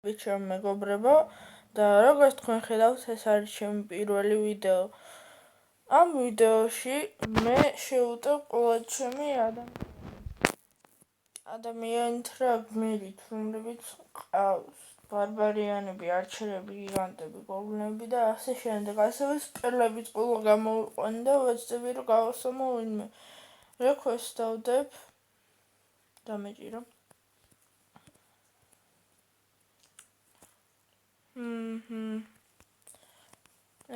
Bicham მეგობრებო და როგორც თქვენ ხედავთ, ეს არის ჩემი პირველი ვიდეო. ამ ვიდეოში მე შევუტევ ყველა ჩემი ადამიანით რა გმირით, რომლებიც ყავს ბარბარიანები, არჩერები, გიგანტები, გობლინები და ასე შემდეგ. ასევე სპერლებიც ყველა გამოვიყვანი და ვეცდები რომ გავასწამო ვინმე. რეკვესტს დავდებ დამეჭირო.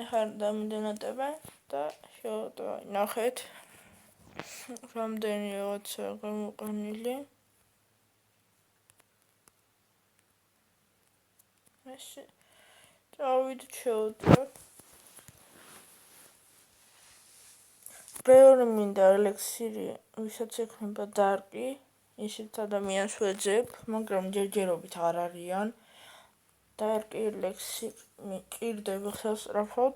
ეხლა დამიდონატება და შევატოვა. ნახეთ, რამდენი რაღაცა გამოყენილი. ესე წავიდეთ შევუტევ. ბევრი მინდა ელექსირი, ვისაც ექნება დარკი, ისეთ ადამიანს ვეძებ, მაგრამ ჯერჯერობით არ არიან. დარკი ელექსირი მიყირდება სასწრაფოდ.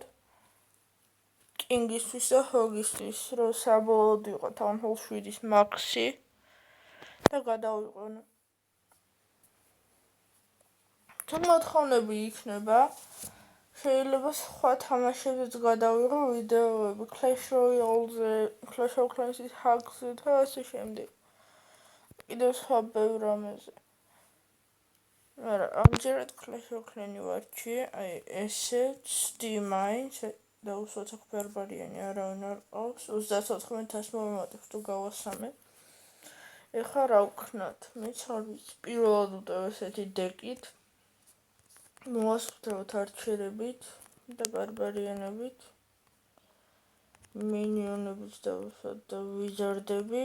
კინგისთვის და ჰოგისთვის, რომ საბოლოოდ იყო Town-Hall 7-ის მაქსი და გადავიყვანო. თუ მოთხოვნები იქნება, შეიძლება სხვა თამაშებზეც გადავიღო ვიდეოები, Clash Royale-ზე, Clash of Clans-ის hack-ზე და ასე შემდეგ. კიდევ სხვა ბევრ რამეზე. მაგრამ ამჯერად Clash of Clans-ი ვარჩიე, აი ესე ცდი მაინც და უსვათ აქ ბარბარიანი არავინ არ ყავს, 34,000 მომატებს თუ გავასამე. ეხლა რა ვქნათ? მეც არ ვიცი. პირველად ვუტევ ესეთი დეკით. მოვასწრებთ არჩერებით და ბარბარიანებით. მინიონებიც დავუსვათ და ვიზარდები.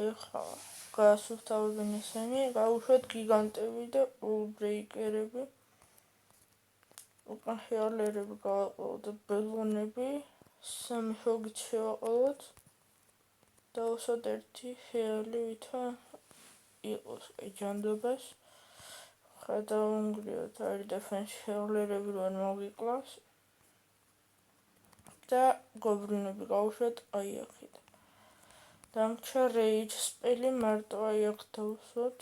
ეხლა გაასუფთავებენ ესენი, გავუშვათ გიგანტები და ულბრეიკერები. უკან ჰეალერები გავაყოლოთ და ბელონები, 3 ჰოგით შევაყოლოთ. დავუსვათ 1 ჰეალი, ვითა იყოს ჯანდობას. ხა დავუნგრიოთ არის დეფენს ჰეალერები რომ მოგიკლავს. და გობლინები გავუშვათ აი აქეთ. დამრჩა რეიჯ სპელი მარტო აი აქ დავუსვათ.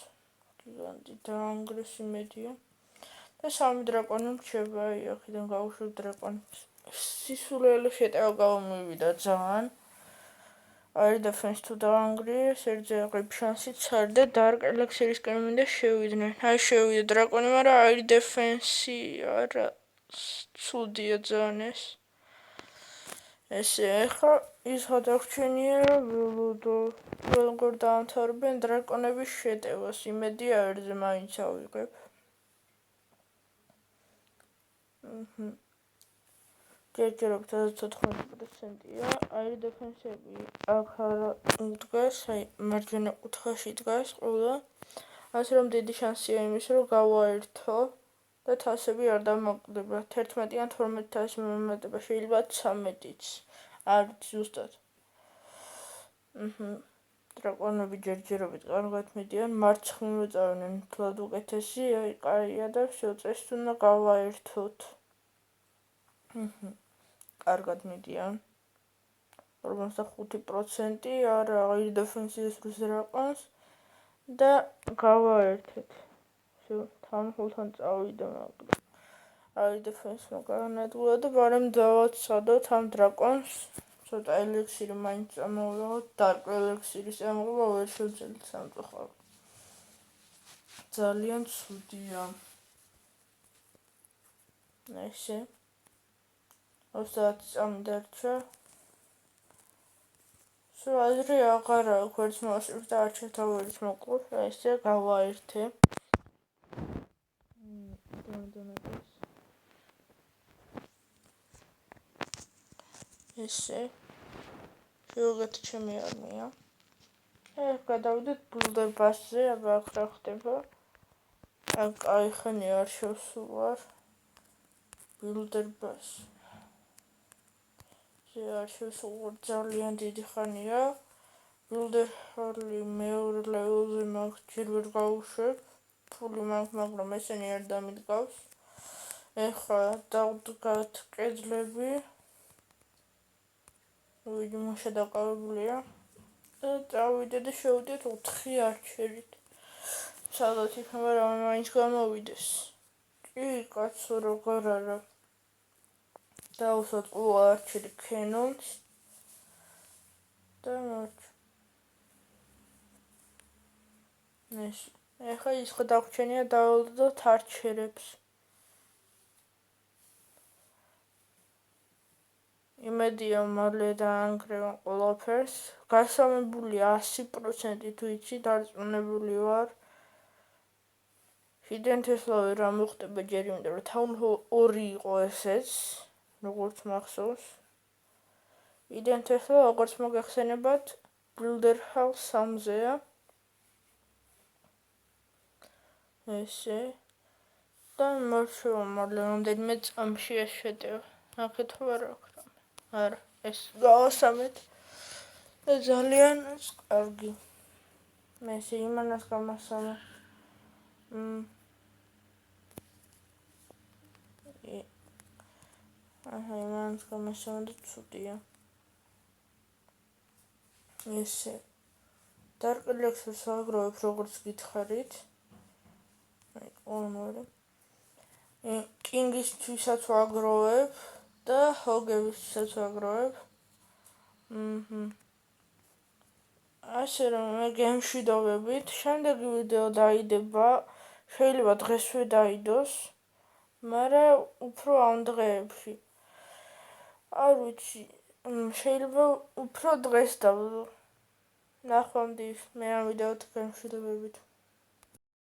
გიგანტი დაანგრეს იმედია. და 3 დრაკონი მრჩება აი აქედან გავუშვებ დრაკონს. სისულელე შეტევა გამომივიდა ძალიან. არის დეფენს თუ დაანგრიეს, ერთზე აყრიფ შანსიც არ და დარკ ელექსირისკენ მინდა შევიდნენ. აი შევიდა დრაკონი, მაგრამ არის დეფენსი არა ცუდია ძალიან ეს. ესე ეხლა ის გადაგრჩენია რომ ვილუდო. როგორ დაამთავრებენ დრაკონების შეტევას, იმედია ერთზე მაინც ავიღებ. ჯერჯერობით 14%-ია, არის დეფენსები აქ არა უდგას, აი მარჯვენა კუთხეში დგას ყველა. ასე რომ დიდი შანსია იმის რომ გავაერთო და თასები არ დამოკლდება. 11 ან 12 თასი მომატება, შეიძლება 13-იც. არ ვიცი ზუსტად. დრაკონები ჯერჯერობით კარგად მიდიან, მარცხნივ წავიდნენ თლად უკეთესი, აი კაია და всё, წესით უნდა გავაერთოთ. კარგად მიდიან. 45% არა აღარ დეფენსის დრაკონს და გავაერთეთ. всё, Town-Hall-თან წავიდა, მაგრამ არის დეფენსმა განადგურა და ბარემ დავაცადოთ ამ დრაკონს. ცოტა ელექსირი მაინც წამოვიღოთ, დარკ ელექსირის წამოღება ვერ შევძელით სამწუხაროდ. ძალიან ცუდია. ესე 30 წამი დარჩა. სულ აზრი აღარა აქვს, ვერც მოვასწრებ და არჩევთა ვერც მოკლოთ, ესე გავაერთე. ესე შევღეთ ჩემი არმია. გადავიდეთ ბილდერ ბასზე, აბა აქ რა ხდება. აქ აიხანი არ შევსულვარ. ბილდერ ბას. არ შევსულვარ ძალიან დიდი ხანია. ბილდერ ჰარლი მეორე ლეველზე მაქვს, ჯერ ვერ გავუშვებ. ფული მაქვს, მაგრამ ესენი არ დამიდგავს. ეხლა დავდგათ კედლები. ვიდმოშა დაკავებულია და წავიდე და შევიდეთ 4 არჩერით. სადაც იქნება რამე მაინც გამოვიდეს. კი, კაცო, როგორ არა. დავუსვათ ყოლა არჩილი Canon-ს და მოჩ. ეს ეხლა ის ხო დაგვრჩენია დავულოდოთ არჩერებს. იმედია მალე დაანგრევან ყველაფერს. გასამებულია 100% თუ იცი დარწმუნებული ვარ. Hidden Tesla-ვე რა მოხდება ჯერ იმიტომ რომ Town Hall 2 იყო ესეც, როგორც მახსოვს. Hidden Tesla, როგორც მოგეხსენებათ, Builder House 3-ზეა. ესე და მოშოვა მალე რამდენიმე წამში ეს შეტევა. აქეთ ვარ აქ რამე. არა, ეს გავასამეთ. და ძალიან კარგი. მე ესე იმანას გამასამე. იმანას გამასამე და ცუდია. ესე დარკილექსს ვაგროვებ როგორც გითხარით. ორ-ორი. კინგისთვისაც ვაგროვებ და ჰოგებისთვისაც ვაგროვებ. ასე რომ მე გემში დავებით, შემდეგი ვიდეო დაიდება, შეიძლება დღესვე დაიდოს, მაგრამ უფრო ამ დღეებში. არ ვიცი, შეიძლება უფრო დღეს დავდო. ნახვამდის, მე ამ ვიდეოთ გემში დავებით.